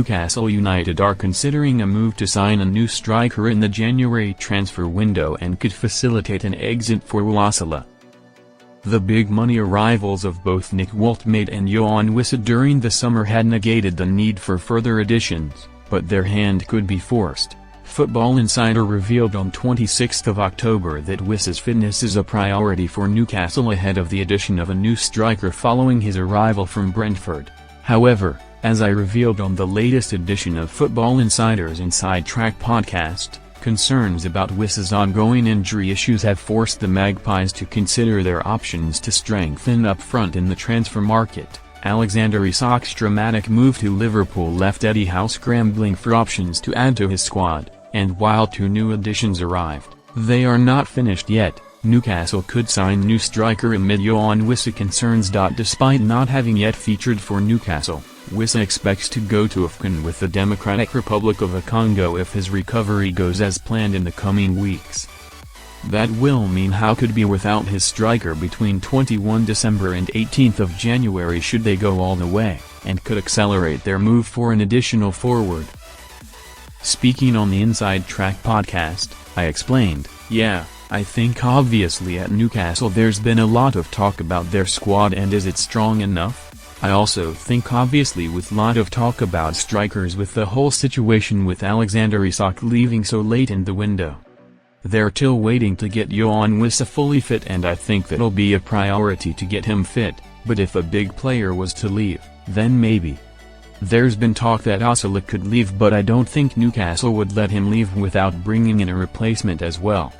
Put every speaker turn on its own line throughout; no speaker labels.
Newcastle United are considering a move to sign a new striker in the January transfer window and could facilitate an exit for Will Osula. The big-money arrivals of both Woltemade and Yoane Wissa during the summer had negated the need for further additions, but their hand could be forced. Football Insider revealed on 26 October that Wissa's fitness is a priority for Newcastle ahead of the addition of a new striker following his arrival from Brentford. However, as I revealed on the latest edition of Football Insider's Inside Track podcast, concerns about Wissa's ongoing injury issues have forced the Magpies to consider their options to strengthen up front in the transfer market. Alexander Isak's dramatic move to Liverpool left Eddie Howe scrambling for options to add to his squad, and while 2 new additions arrived, they are not finished yet. Newcastle could sign new striker amid Yoane Wissa concerns. Despite not having yet featured for Newcastle, Wissa expects to go to AFCON with the Democratic Republic of the Congo if his recovery goes as planned in the coming weeks. That will mean Howe could be without his striker between 21 December and 18 January should they go all the way, and could accelerate their move for an additional forward. Speaking on the Inside Track podcast, I explained, "Yeah, I think obviously at Newcastle there's been a lot of talk about their squad and is it strong enough? I also think obviously with lot of talk about strikers with the whole situation with Alexander Isak leaving so late in the window. They're still waiting to get Yoane Wissa fully fit and I think that'll be a priority to get him fit, but if a big player was to leave, then maybe. There's been talk that Osula could leave but I don't think Newcastle would let him leave without bringing in a replacement as well.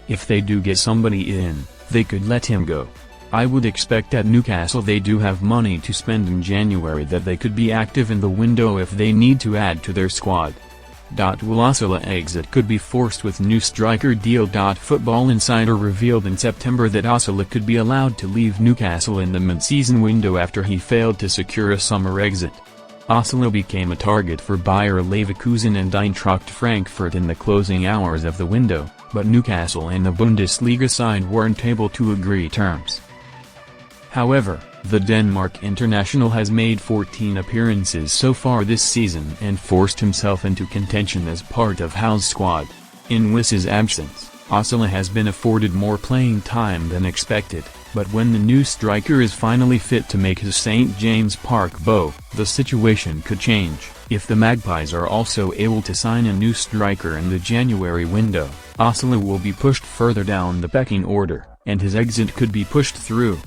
If they do get somebody in, they could let him go. I would expect at Newcastle they do have money to spend in January that they could be active in the window if they need to add to their squad." Will Osula exit could be forced with new striker deal. Football Insider revealed in September that Osula could be allowed to leave Newcastle in the mid-season window after he failed to secure a summer exit. Osula became a target for Bayer Leverkusen and Eintracht Frankfurt in the closing hours of the window, but Newcastle and the Bundesliga side weren't able to agree terms. However, the Denmark international has made 14 appearances so far this season and forced himself into contention as part of Howe's squad. In Wissa's absence, Osula has been afforded more playing time than expected, but when the new striker is finally fit to make his St. James Park bow, the situation could change. If the Magpies are also able to sign a new striker in the January window, Osula will be pushed further down the pecking order, and his exit could be pushed through.